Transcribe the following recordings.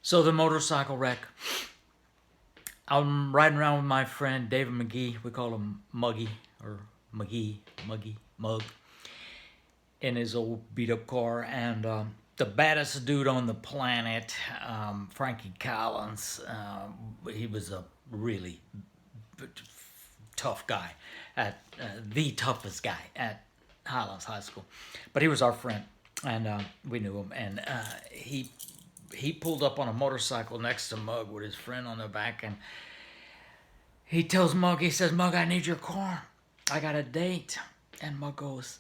So the motorcycle wreck. I'm riding around with my friend David McGee. We call him Muggy or Mug, in his old beat up car. And the baddest dude on the planet, Frankie Collins. He was a really tough guy, at the toughest guy at Highlands High School. But he was our friend, and we knew him. And he pulled up on a motorcycle next to Mug with his friend on the back, and he tells Mug, he says, "Mug, I need your car. I got a date." And Mug goes,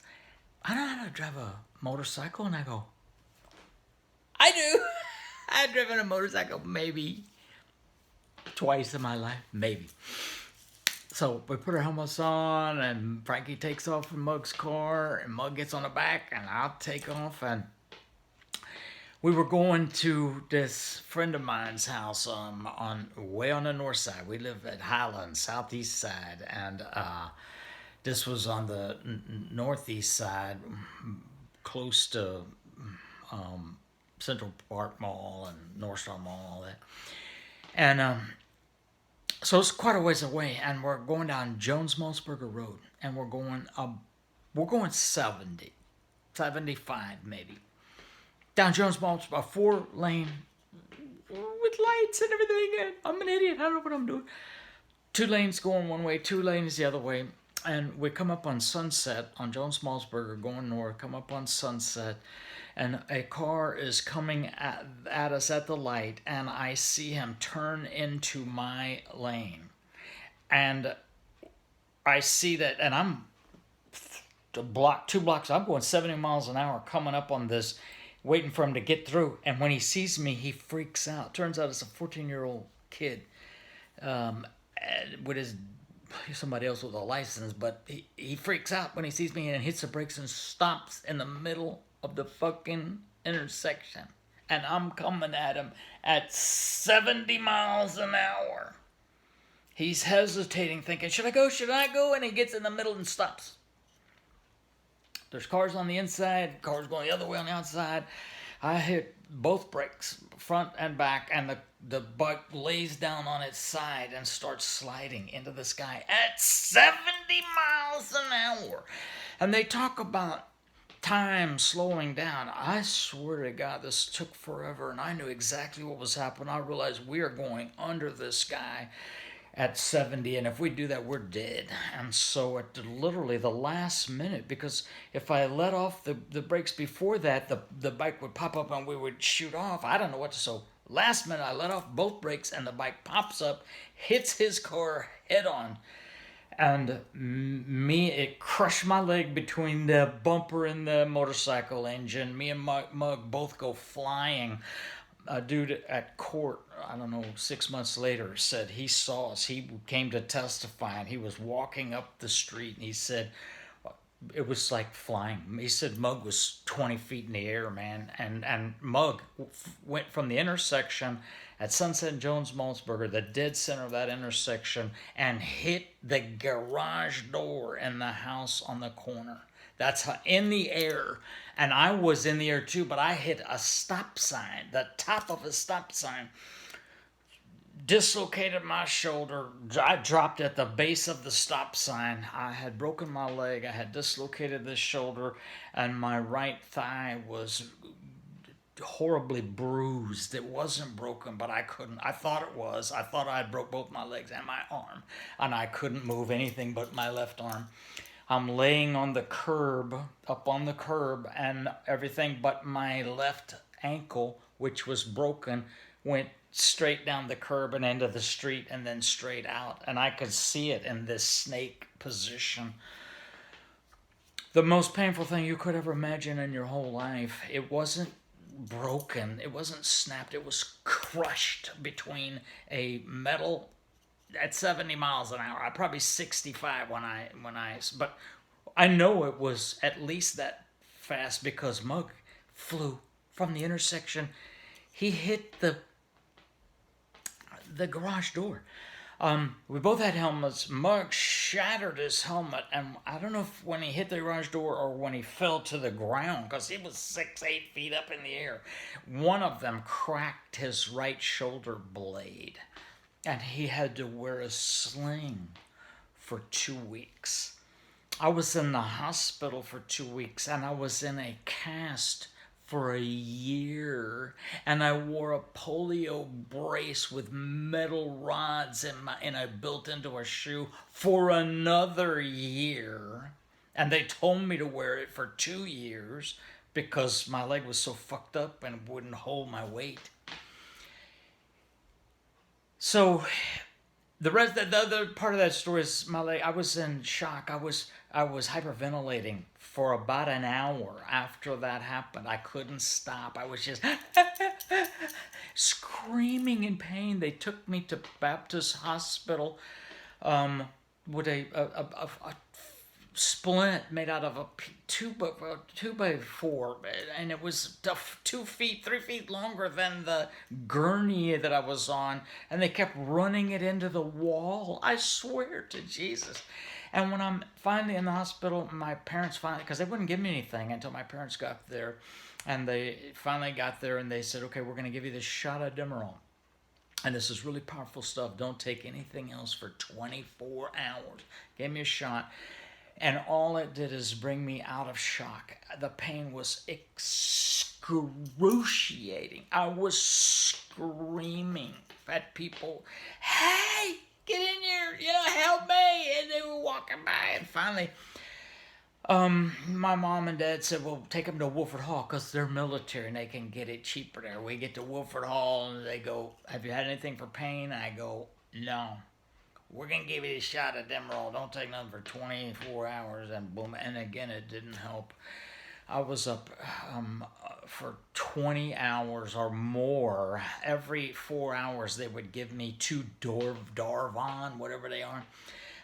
"I don't know how to drive a motorcycle." And I go, "I do." I've driven a motorcycle maybe twice in my life, maybe. So we put our helmets on, and Frankie takes off from Mug's car, and Mug gets on the back, and I'll take off. And we were going to this friend of mine's house on way on the north side. We live at Highlands, southeast side, and this was on the northeast side, close to Central Park Mall and North Star Mall and all that. And so it's quite a ways away, and we're going down Jones Malsberger Road, and we're going 70, 75 maybe. Down Jones Malsberger, a 4-lane with lights and everything. And I'm an idiot. I don't know what I'm doing. 2 lanes going one way, 2 lanes the other way. And we come up on Sunset on Jones Malsberger going north, come up on Sunset, and a car is coming at us at the light, and I see him turn into my lane. And I see that, and I'm a block, 2 blocks, I'm going 70 miles an hour coming up on this, waiting for him to get through. And when he sees me, he freaks out. Turns out it's a 14-year-old kid with somebody else with a license, but he freaks out when he sees me and hits the brakes and stops in the middle of the fucking intersection. And I'm coming at him at 70 miles an hour. He's hesitating, thinking, should I go, should I go? And he gets in the middle and stops. There's cars on the inside, cars going the other way on the outside. I hit both brakes, front and back, and the bike lays down on its side and starts sliding into the sky at 70 miles an hour. And they talk about time slowing down. I swear to God, this took forever, and I knew exactly what was happening. I realized we are going under this guy at 70, and if we do that, we're dead. And so at literally the last minute, because if I let off the brakes before that, the bike would pop up and we would shoot off. I don't know what to, so last minute I let off both brakes, and the bike pops up, hits his car head on, and it crushed my leg between the bumper and the motorcycle engine. Me and Mug both go flying. A dude at court, I don't know, 6 months later, said he saw us. He came to testify, and he was walking up the street, and he said it was like flying. He said Mug was 20 feet in the air, man. And Mug went from the intersection at Sunset and Jones Malsberger, the dead center of that intersection, and hit the garage door in the house on the corner. That's how, in the air. And I was in the air too, but I hit a stop sign, the top of a stop sign, dislocated my shoulder. I dropped at the base of the stop sign. I had broken my leg. I had dislocated this shoulder, and my right thigh was horribly bruised. It wasn't broken, but I couldn't. I thought it was. I thought I had broke both my legs and my arm, and I couldn't move anything but my left arm. I'm laying on the curb, up on the curb, and everything but my left ankle, which was broken, went straight down the curb and into the street and then straight out. And I could see it in this snake position. The most painful thing you could ever imagine in your whole life. It wasn't broken. It wasn't snapped. It was crushed between a metal at 70 miles an hour. I probably 65 but I know it was at least that fast because Mug flew from the intersection. He hit the garage door. We both had helmets. Mug shattered his helmet, and I don't know if when he hit the garage door or when he fell to the ground, because he was 6, 8 feet up in the air. One of them cracked his right shoulder blade, and he had to wear a sling for 2 weeks. I was in the hospital for 2 weeks, and I was in a cast for a year, and I wore a polio brace with metal rods and I built into a shoe for another year. And they told me to wear it for 2 years because my leg was so fucked up and wouldn't hold my weight. So the other part of that story is my leg. I was in shock. I was hyperventilating for about an hour after that happened. I couldn't stop. I was just screaming in pain. They took me to Baptist Hospital with a splint made out of a 2x4, and it was 2 feet, 3 feet longer than the gurney that I was on, and they kept running it into the wall. I swear to Jesus. And when I'm finally in the hospital, my parents finally, because they wouldn't give me anything until my parents got there, and they finally got there and they said, okay, we're going to give you this shot of Demerol. And this is really powerful stuff. Don't take anything else for 24 hours. Gave me a shot. And all it did is bring me out of shock. The pain was excruciating. I was screaming at people, hey, get in here, help me. And they were walking by. And finally, my mom and dad said, well, take them to Wolford Hall because they're military and they can get it cheaper there. We get to Wolford Hall and they go, have you had anything for pain? And I go, no. We're going to give you a shot of Demerol. Don't take nothing for 24 hours. And boom. And again, it didn't help. I was up for 20 hours or more. Every 4 hours, they would give me 2 Darvon, whatever they are.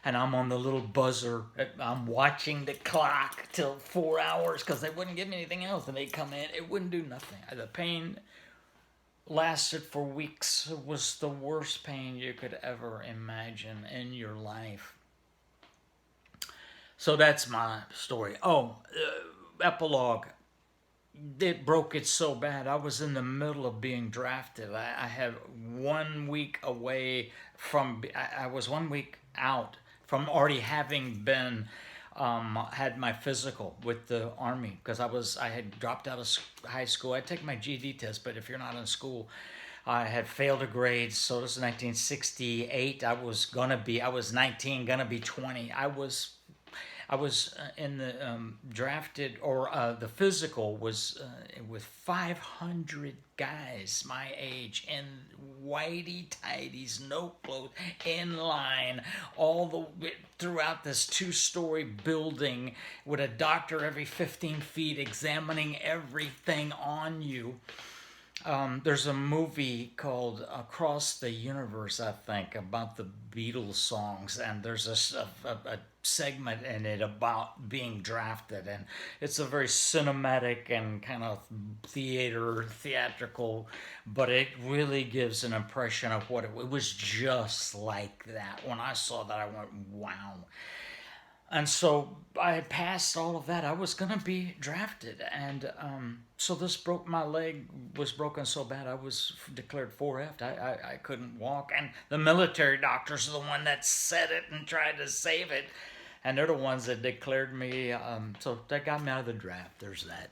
And I'm on the little buzzer. I'm watching the clock till 4 hours because they wouldn't give me anything else. And they'd come in. It wouldn't do nothing. The pain lasted for weeks. It was the worst pain you could ever imagine in your life. So that's my story. Epilogue. It broke it so bad. I was in the middle of being drafted. I had 1 week away from, I was 1 week out from already having been, had my physical with the Army because I had dropped out of high school. I'd taken my GED test, but if you're not in school, I had failed a grade. So this is 1968. I was 19, gonna be 20. I was in the drafted, or the physical was with 500 guys my age in whitey tighties, no clothes, in line, all throughout this 2-story building with a doctor every 15 feet examining everything on you. There's a movie called Across the Universe, I think, about the Beatles songs, and there's a segment in it about being drafted, and it's a very cinematic and kind of theatrical, but it really gives an impression of what it was just like that. When I saw that, I went, wow. And so I had passed all of that. I was going to be drafted. And so my leg was broken so bad I was declared 4F. I couldn't walk. And the military doctors are the one that said it and tried to save it. And they're the ones that declared me. So that got me out of the draft. There's that.